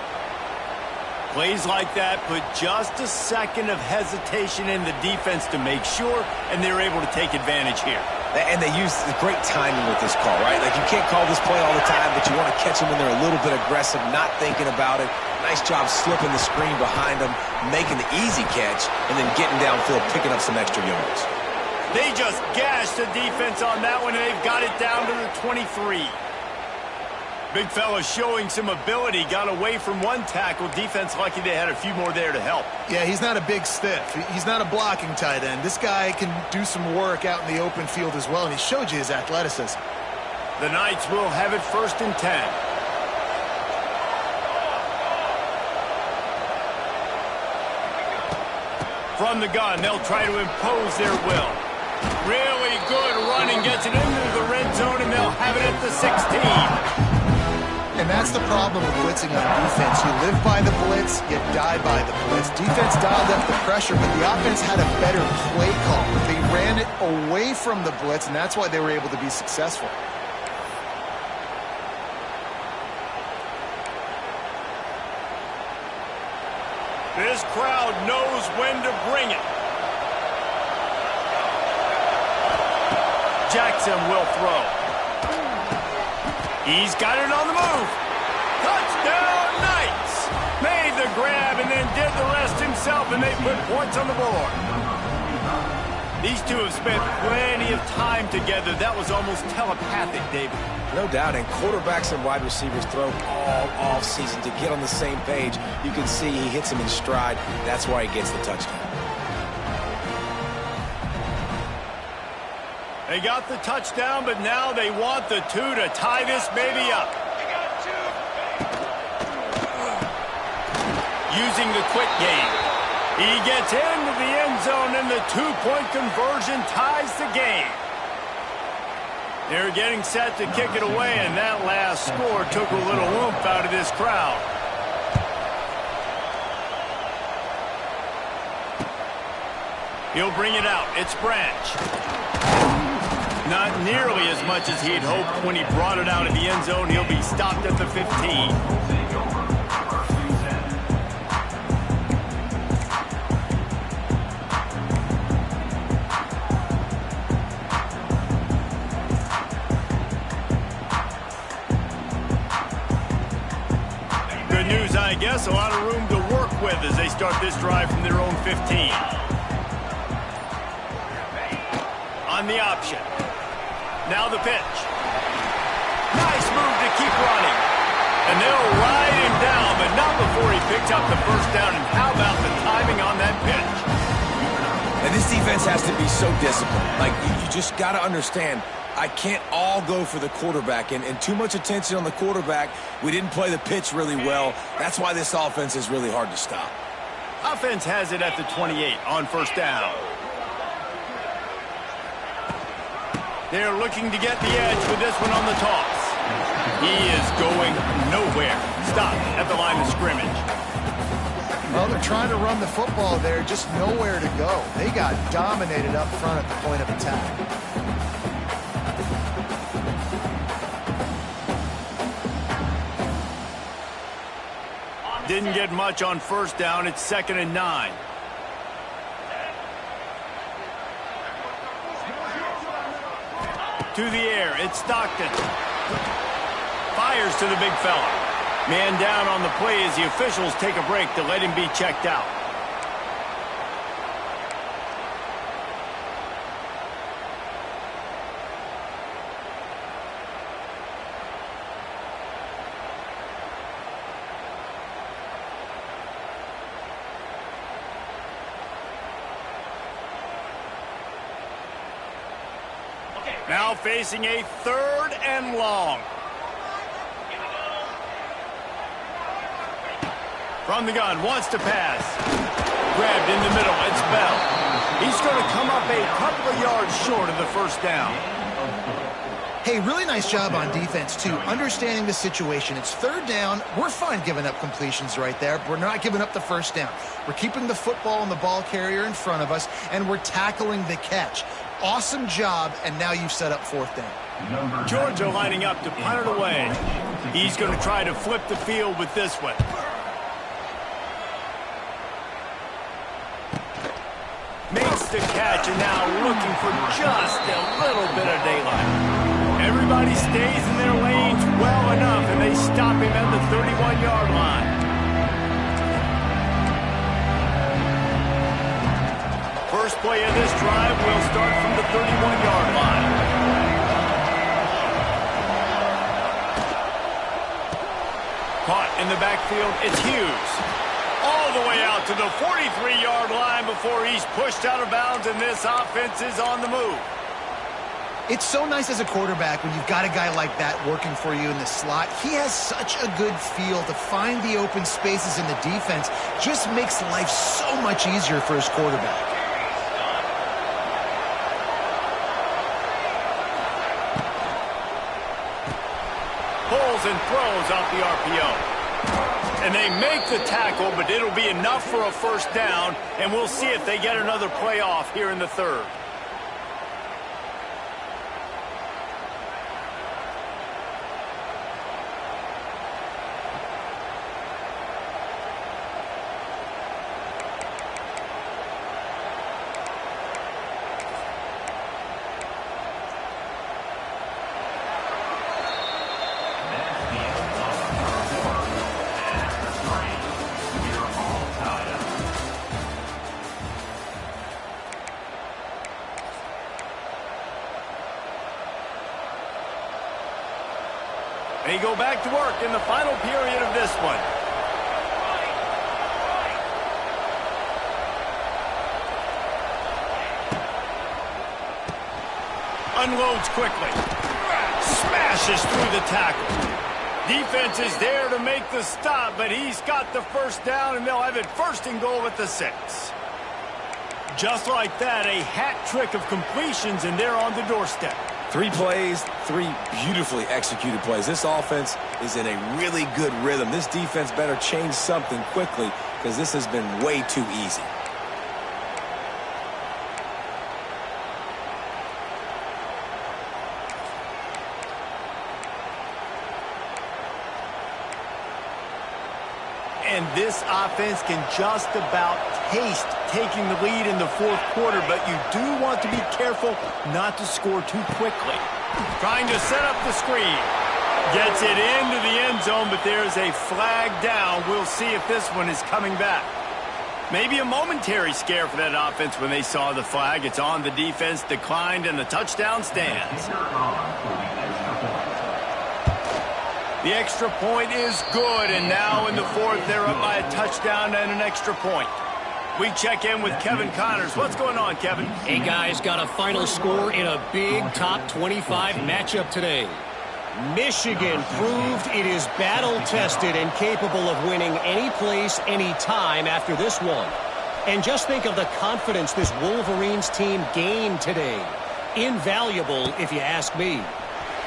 Speaker 1: Plays like that put just a second of hesitation in the defense to make sure, and they're able to take advantage here.
Speaker 3: And they use the great timing with this call, right? Like, you can't call this play all the time, but you want to catch them when they're a little bit aggressive, not thinking about it. Nice job slipping the screen behind them, making the easy catch, and then getting downfield, picking up some extra yards.
Speaker 1: They just gashed the defense on that one, and they've got it down to the 23. Big fella showing some ability, got away from one tackle. Defense lucky they had a few more there to help.
Speaker 2: Yeah, he's not a big stiff. He's not a blocking tight end. This guy can do some work out in the open field as well, and he showed you his athleticism.
Speaker 1: The Knights will have it first and 10. From the gun, they'll try to impose their will. Really good running, gets it into the red zone, and they'll have it at the 16.
Speaker 2: And that's the problem with blitzing on defense. You live by the blitz, you die by the blitz. Defense dialed up the pressure, but the offense had a better play call. They ran it away from the blitz, and that's why they were able to be successful.
Speaker 1: This crowd knows when to bring it. Jackson will throw. He's got it on the move. Touchdown, Knights! Made the grab and then did the rest himself, and they put points on the board. These two have spent plenty of time together. That was almost telepathic, David.
Speaker 3: No doubt, and quarterbacks and wide receivers throw all off season to get on the same page. You can see he hits him in stride. That's why he gets the touchdown.
Speaker 1: They got the touchdown, but now they want the two to tie this baby up. Using the quick game. He gets into the end zone, and the two-point conversion ties the game. They're getting set to kick it away, and that last score took a little oomph out of this crowd. He'll bring it out. It's Branch. Not nearly as much as he had hoped when he brought it out of the end zone. He'll be stopped at the 15. Good news, I guess. A lot of room to work with as they start this drive from their own 15. On the option. Now the pitch. Nice move to keep running. And they'll ride him down, but not before he picks up the first down. And how about the timing on that pitch?
Speaker 3: And this defense has to be so disciplined. Like, you just got to understand, I can't all go for the quarterback. And too much attention on the quarterback. We didn't play the pitch really well. That's why this offense is really hard to stop.
Speaker 1: Offense has it at the 28 on first down. They're looking to get the edge with this one on the toss. He is going nowhere. Stop at the line of scrimmage.
Speaker 2: Well, they're trying to run the football there, just nowhere to go. They got dominated up front at the point of attack.
Speaker 1: Didn't get much on first down. It's 2nd and 9. To the air, it's Stockton. Fires to the big fella. Man down on the play as the officials take a break to let him be checked out. Now facing a 3rd and long. From the gun, wants to pass. Grabbed in the middle, it's Bell. He's going to come up a couple of yards short of the first down.
Speaker 2: Hey, really nice job on defense, too. Understanding the situation. It's 3rd down. We're fine giving up completions right there. We're not giving up the first down. We're keeping the football and the ball carrier in front of us, and we're tackling the catch. Awesome job, and now you've set up 4th down.
Speaker 1: Georgia lining up to punt it away. He's going to try to flip the field with this one. Makes the catch, and now looking for just a little bit of daylight. Everybody stays in their lanes well enough, and they stop him at the 31-yard line. First play of this drive will start from the 31-yard line. Caught in the backfield, it's Hughes. All the way out to the 43-yard line before he's pushed out of bounds, and this offense is on the move.
Speaker 2: It's so nice as a quarterback when you've got a guy like that working for you in the slot. He has such a good feel to find the open spaces in the defense. Just makes life so much easier for his quarterback.
Speaker 1: Pulls and throws off the RPO. And they make the tackle, but it'll be enough for a first down, and we'll see if they get another play off here in the 3rd. They go back to work in the final period of this one. Unloads quickly. Smashes through the tackle. Defense is there to make the stop, but he's got the first down, and they'll have it 1st and goal at the 6. Just like that, a hat trick of completions, and they're on the doorstep.
Speaker 3: 3 plays, 3 beautifully executed plays. This offense is in a really good rhythm. This defense better change something quickly because this has been way too easy.
Speaker 1: And this offense can just about taste taking the lead in the 4th quarter, but you do want to be careful not to score too quickly. Trying to set up the screen. Gets it into the end zone, but there's a flag down. We'll see if this one is coming back. Maybe a momentary scare for that offense when they saw the flag. It's on, the defense declined, and the touchdown stands. The extra point is good, and now in the 4th, they're up by a touchdown and an extra point. We check in with Kevin Connors. What's going on, Kevin?
Speaker 4: Hey, guys, got a final score in a big top 25 matchup today. Michigan proved it is battle-tested and capable of winning any place, any time after this one. And just think of the confidence this Wolverines team gained today. Invaluable, if you ask me.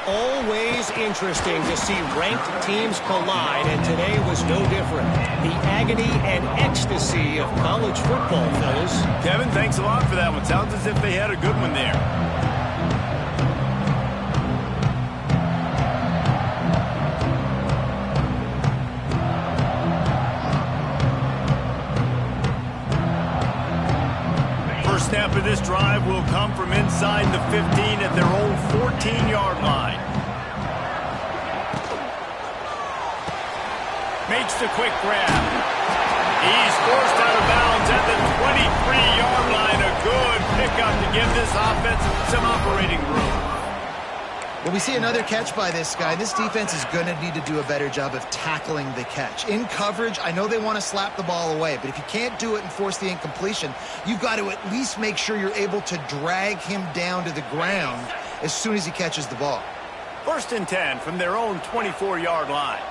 Speaker 4: Always interesting to see ranked teams collide, and today was no different. The agony and ecstasy of college football, fellas.
Speaker 1: Kevin, thanks a lot for that one. Sounds as if they had a good one there. First snap of this drive will come from inside the 15 at their own 14-yard line. Makes the quick grab. He's forced out of bounds at the 23-yard line. A good pickup to give this offense some operating room.
Speaker 2: Well, we see another catch by this guy. This defense is going to need to do a better job of tackling the catch. In coverage, I know they want to slap the ball away, but if you can't do it and force the incompletion, you've got to at least make sure you're able to drag him down to the ground as soon as he catches the ball.
Speaker 1: First and 10 from their own 24-yard line.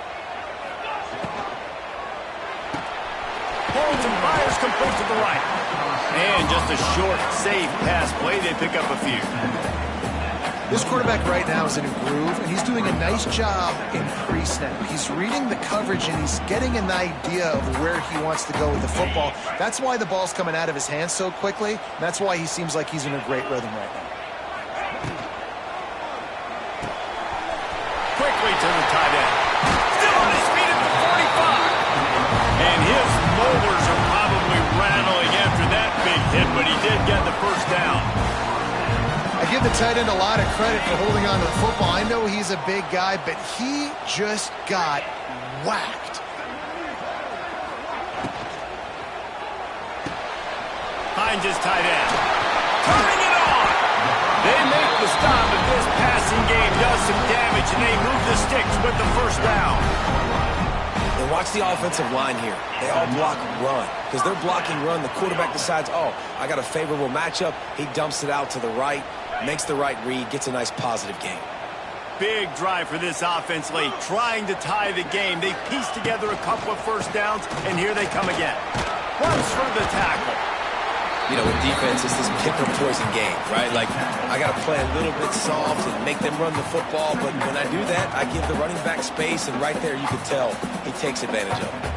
Speaker 1: Holds and fires complete to the right. And just a short, safe pass play. They pick up a few.
Speaker 2: This quarterback right now is in a groove, and he's doing a nice job in pre-snap. He's reading the coverage, and he's getting an idea of where he wants to go with the football. That's why the ball's coming out of his hands so quickly, and that's why he seems like he's in a great rhythm right now.
Speaker 1: Quickly to the tight end. Still on his feet at the 45. And his molars are probably rattling after that big hit, but he did get the first down.
Speaker 2: I give the tight end a lot of credit for holding on to the football. I know he's a big guy, but he just got whacked.
Speaker 1: Finds his tight end. Turning it on. They make the stop, but this passing game does some damage, and they move the sticks with the first down.
Speaker 3: And watch the offensive line here. They all block run. Because they're blocking run, the quarterback decides, oh, I got a favorable matchup. He dumps it out to the right, makes the right read, gets a nice positive gain.
Speaker 1: Big drive for this offense late, trying to tie the game. They piece together a couple of first downs, and here they come again. Runs for the tackle.
Speaker 3: You know, in defense, it's this pick or poison game, right? Like, I got to play a little bit soft and make them run the football, but when I do that, I give the running back space, and right there you can tell he takes advantage of it.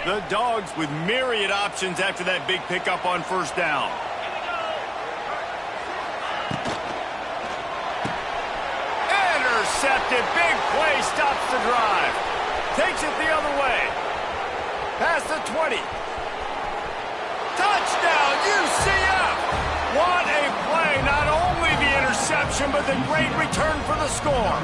Speaker 1: The Dogs with myriad options after that big pickup on first down. Intercepted. Big play stops the drive. Takes it the other way. Past the 20. Touchdown, UCF! What a play. Not only the interception, but the great return for the score.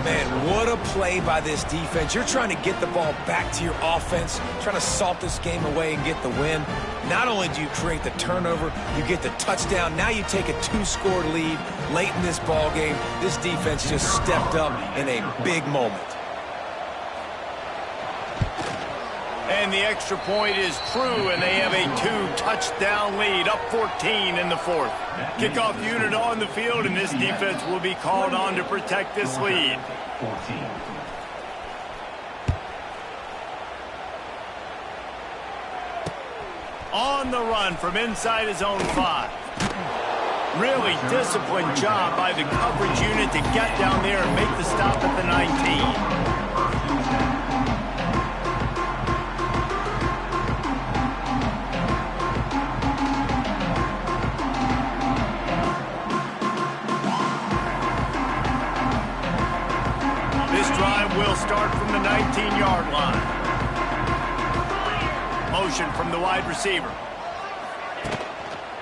Speaker 3: Man, what a play by this defense. You're trying to get the ball back to your offense, trying to salt this game away and get the win. Not only do you create the turnover, you get the touchdown. Now you take a 2-score lead late in this ball game. This defense just stepped up in a big moment.
Speaker 1: And the extra point is true, and they have a 2-touchdown lead, up 14 in the fourth. Kickoff unit on the field, and this defense will be called on to protect this lead. On the run from inside his own 5. Really disciplined job by the coverage unit to get down there and make the stop at the 19. Will start from the 19-yard line. Motion from the wide receiver.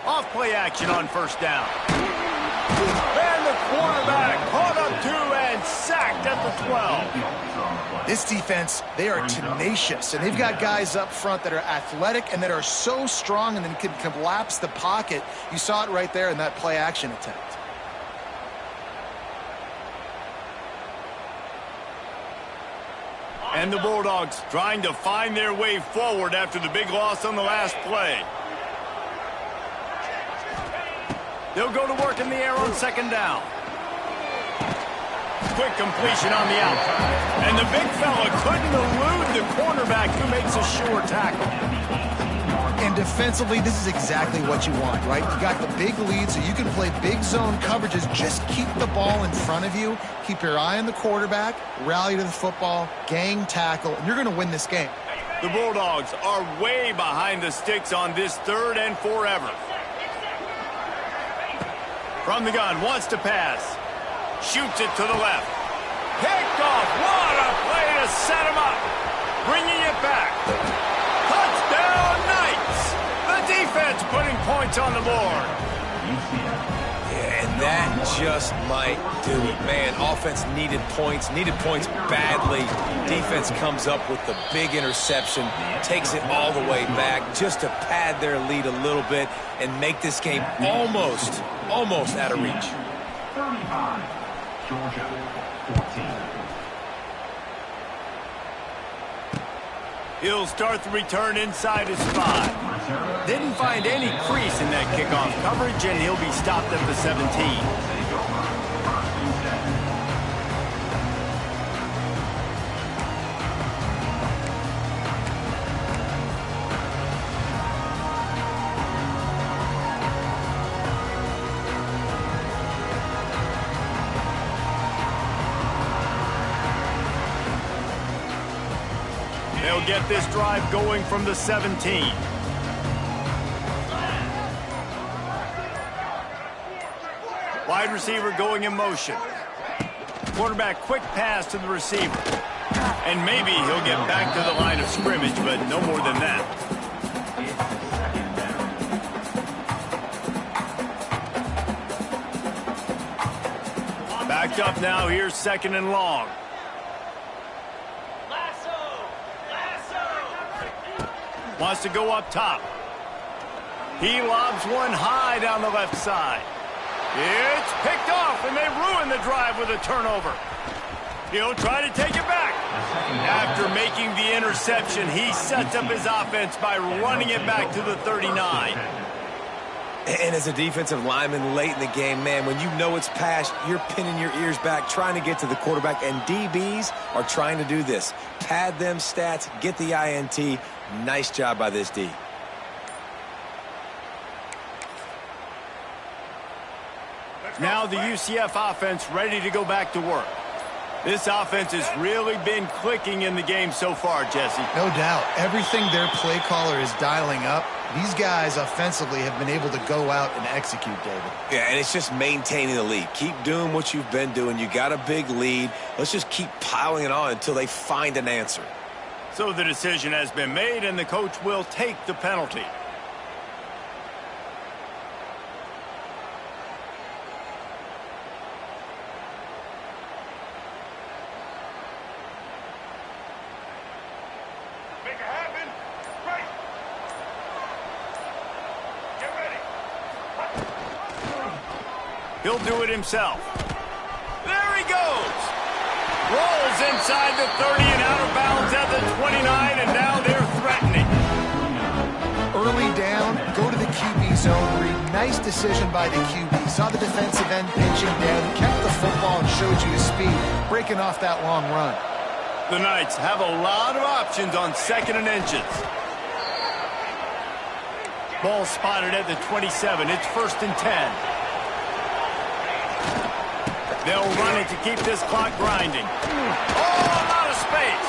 Speaker 1: Off play action on first down. And the quarterback caught up to and sacked at the 12.
Speaker 2: This defense, they are tenacious, and they've got guys up front that are athletic and that are so strong and then can collapse the pocket. You saw it right there in that play action attempt.
Speaker 1: And the Bulldogs trying to find their way forward after the big loss on the last play. They'll go to work in the air on second down. Quick completion on the out. And the big fella couldn't elude the cornerback who makes a sure tackle.
Speaker 2: And defensively, this is exactly what you want, right? You got the big lead, so you can play big zone coverages. Just keep the ball in front of you. Keep your eye on the quarterback, rally to the football, gang tackle, and you're going to win this game.
Speaker 1: The Bulldogs are way behind the sticks on this 3rd and forever. From the gun, wants to pass. Shoots it to the left. Picked off. What a play to set him up. Bringing it back. Touchdown Knights. The defense putting points on the board.
Speaker 3: Yeah, and that just might do it. Man, offense needed points badly. Defense comes up with the big interception, takes it all the way back just to pad their lead a little bit and make this game almost out of reach.
Speaker 5: 35, Georgia 14.
Speaker 1: He'll start the return inside his 5. Didn't find any crease in that kickoff coverage, and he'll be stopped at the 17. They'll get this drive going from the 17. Wide receiver going in motion. Quarterback quick pass to the receiver. And maybe he'll get back to the line of scrimmage, but no more than that. Backed up now, here's 2nd and long. Wants to go up top. He lobs one high down the left side. It's picked off, and they ruin the drive with a turnover. He'll try to take it back. After making the interception, he sets up his offense by running it back to the 39.
Speaker 3: And as a defensive lineman late in the game, man, when you know it's past, you're pinning your ears back, trying to get to the quarterback, and DBs are trying to do this. Pad them stats, get the INT. Nice job by this D.
Speaker 1: Now the UCF offense ready to go back to work. This offense has really been clicking in the game so far, Jesse.
Speaker 2: No doubt. Everything their play caller is dialing up, these guys offensively have been able to go out and execute, David.
Speaker 3: Yeah, and it's just maintaining the lead. Keep doing what you've been doing. You got a big lead. Let's just keep piling it on until they find an answer.
Speaker 1: So the decision has been made, and the coach will take the penalty.
Speaker 6: Make it happen. Right. Get ready.
Speaker 1: He'll do it himself. There he goes. Rolls inside the 30 and out of bounds at the 29, and now they're threatening.
Speaker 2: Early down, go to the QB zone read. Nice decision by the QB. Saw the defensive end pinching down, kept the football and showed you his speed, breaking off that long run.
Speaker 1: The Knights have a lot of options on 2nd and inches. Ball spotted at the 27. It's 1st and 10. They'll run it to keep this clock grinding. Oh, a lot of space.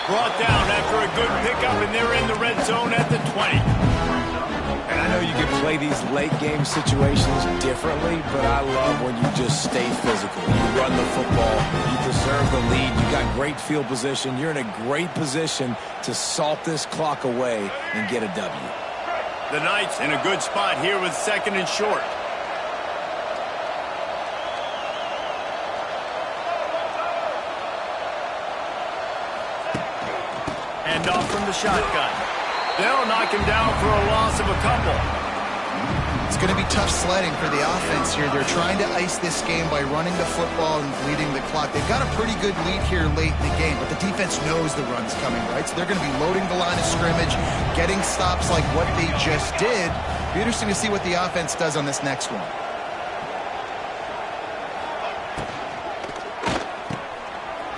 Speaker 1: Brought down after a good pickup, and they're in the red zone at the 20.
Speaker 3: And I know you can play these late-game situations differently, but I love when you just stay physical. You run the football, you preserve the lead, you got great field position. You're in a great position to salt this clock away and get a W.
Speaker 1: The Knights in a good spot here with 2nd and short. Hand off from the shotgun. They'll knock him down for a loss of a couple.
Speaker 2: It's going to be tough sledding for the offense here. They're trying to ice this game by running the football and bleeding the clock. They've got a pretty good lead here late in the game, but the defense knows the run's coming, right? So they're going to be loading the line of scrimmage, getting stops like what they just did. Be interesting to see what the offense does on this next one.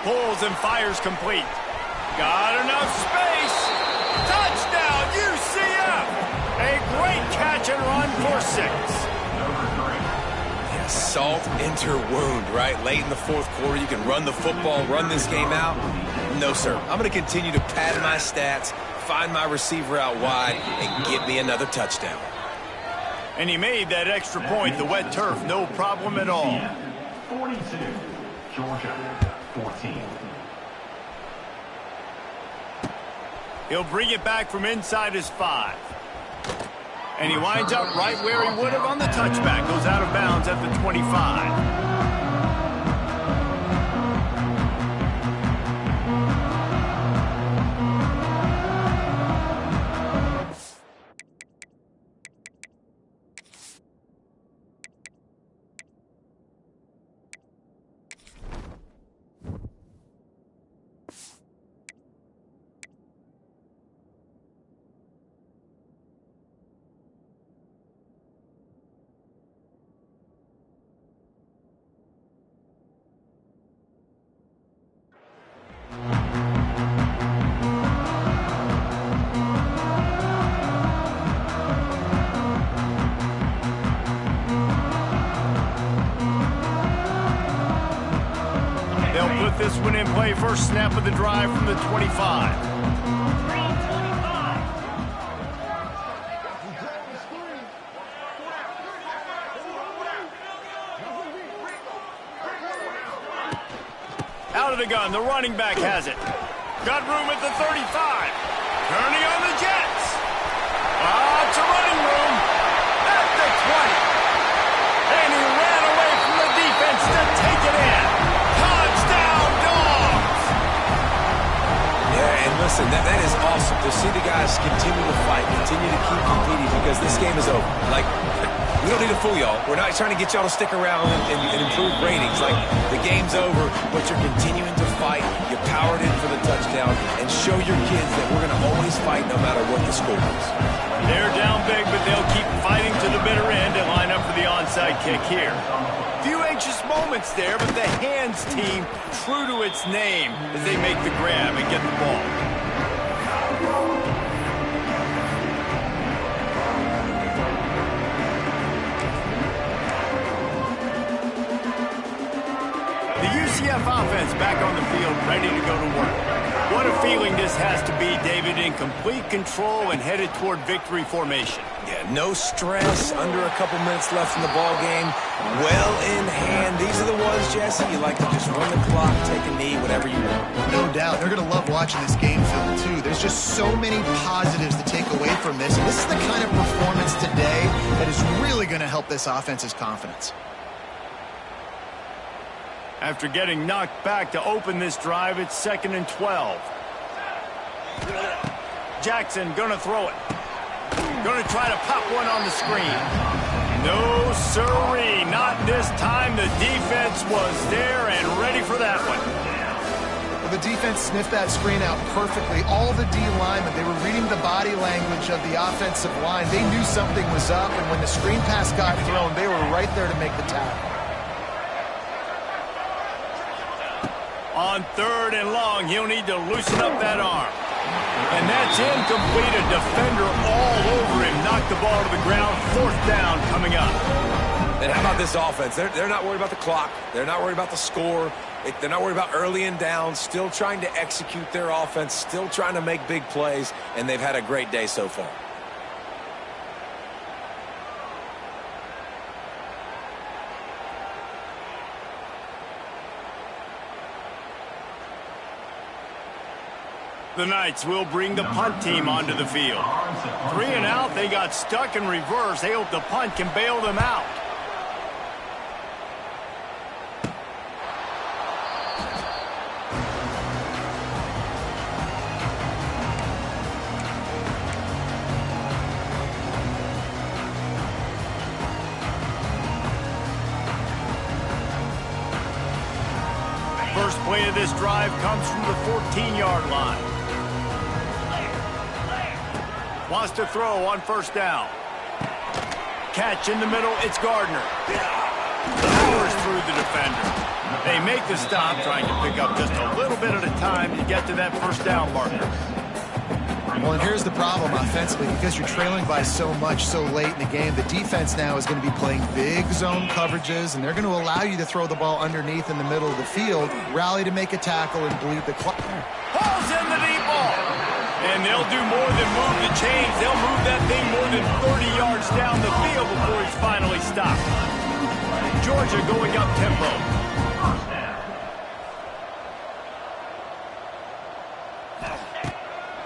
Speaker 1: Pulls and fires complete. Got enough space. Touchdown, UCF! or 6.
Speaker 3: Yeah, salt into wound, right? Late in the fourth quarter, you can run the football, run this game out. No, sir. I'm going to continue to pad my stats, find my receiver out wide, and get me another touchdown.
Speaker 1: And he made that extra point, the wet turf, no problem at all.
Speaker 5: 42, Georgia, 14.
Speaker 1: He'll bring it back from inside his 5. And he winds up right where he would have on the touchback. Goes out of bounds at the 25. This one in play, first snap of the drive from the 25. Out of the gun, the running back has it. Got room at the 35. Turning on the Jets. It's a running room at the 20. And he ran away from the defense to take it in. Touchdown, Dogs!
Speaker 3: Yeah, and listen, that is awesome to see the guys continue to fight, continue to keep competing, because this game is over. Like, we don't need to fool y'all. We're not trying to get y'all to stick around and improve ratings. Like, the game's over, but you're continuing to fight. You powered in for the touchdown, and show your kids that we're going to always fight no matter what the score is.
Speaker 1: They're down big, but they'll keep fighting to the bitter end and line up for the onside kick here. Few anxious moments there, but the Hands team true to its name as they make the grab and get the ball. The UCF offense back on the field, ready to go to work. What a feeling this has to be, David, in complete control and headed toward victory formation.
Speaker 3: Yeah, no stress, under a couple minutes left in the ball game, well in hand. These are the ones, Jesse, you like to just run the clock, take a knee, whatever you want.
Speaker 2: No doubt. They're going to love watching this game film, too. There's just so many positives to take away from this. And this is the kind of performance today that is really going to help this offense's confidence.
Speaker 1: After getting knocked back to open this drive, it's 2nd and 12. Jackson gonna throw it. Gonna try to pop one on the screen. No siree, not this time. The defense was there and ready for that one.
Speaker 2: Well, the defense sniffed that screen out perfectly. All the D linemen, they were reading the body language of the offensive line. They knew something was up, and when the screen pass got thrown, they were right there to make the tackle.
Speaker 1: On 3rd and long, he'll need to loosen up that arm. And that's incomplete. A defender all over him. Knocked the ball to the ground. 4th down coming up.
Speaker 3: And how about this offense? They're not worried about the clock. They're not worried about the score. They're not worried about early and down. Still trying to execute their offense. Still trying to make big plays. And they've had a great day so far.
Speaker 1: The Knights will bring the punt team onto the field. 3 and out, they got stuck in reverse. They hope the punt can bail them out. First play of this drive comes from the 14-yard line. Wants to throw on 1st down. Catch in the middle, it's Gardner. Powers through the defender. They make the stop, trying to pick up just a little bit at a time to get to that 1st down marker.
Speaker 2: Well, and here's the problem offensively. Because you're trailing by so much so late in the game, the defense now is going to be playing big zone coverages, and they're going to allow you to throw the ball underneath in the middle of the field, rally to make a tackle, and bleed the clock.
Speaker 1: Pulls in the deep ball. And they'll do more than move the chains. They'll move that thing more than 30 yards down the field before he's finally stopped. Georgia going up tempo.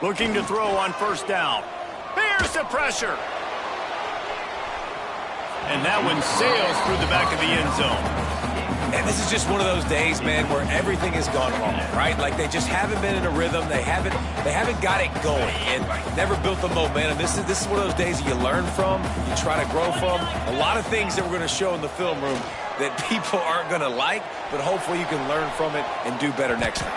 Speaker 1: Looking to throw on first down. Here's the pressure. And that one sails through the back of the end zone.
Speaker 3: And this is just one of those days, man, where everything has gone wrong, right? Like they just haven't been in a rhythm. They haven't got it going and never built the momentum. This is one of those days that you learn from, you try to grow from. A lot of things that we're going to show in the film room that people aren't going to like, but hopefully you can learn from it and do better next time.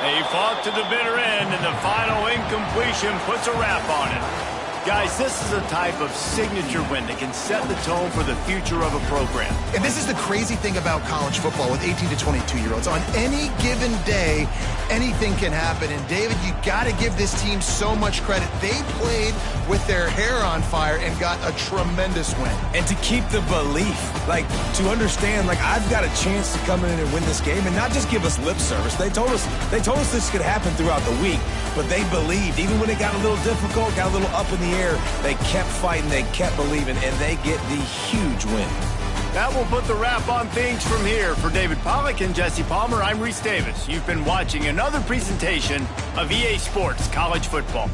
Speaker 1: They fought to the bitter end, and the final incompletion puts a wrap on it. Guys, this is a type of signature win that can set the tone for the future of a program.
Speaker 2: And this is the crazy thing about college football with 18 to 22-year-olds. On any given day, anything can happen. And, David, you got to give this team so much credit. They played with their hair on fire and got a tremendous win.
Speaker 3: And to keep the belief, like to understand, like I've got a chance to come in and win this game and not just give us lip service. They told us this could happen throughout the week, but they believed. Even when it got a little difficult, got a little up in the air, they kept fighting, they kept believing, and they get the huge win.
Speaker 1: That will put the wrap on things from here. For David Pollack and Jesse Palmer, I'm Reese Davis. You've been watching another presentation of EA Sports College Football.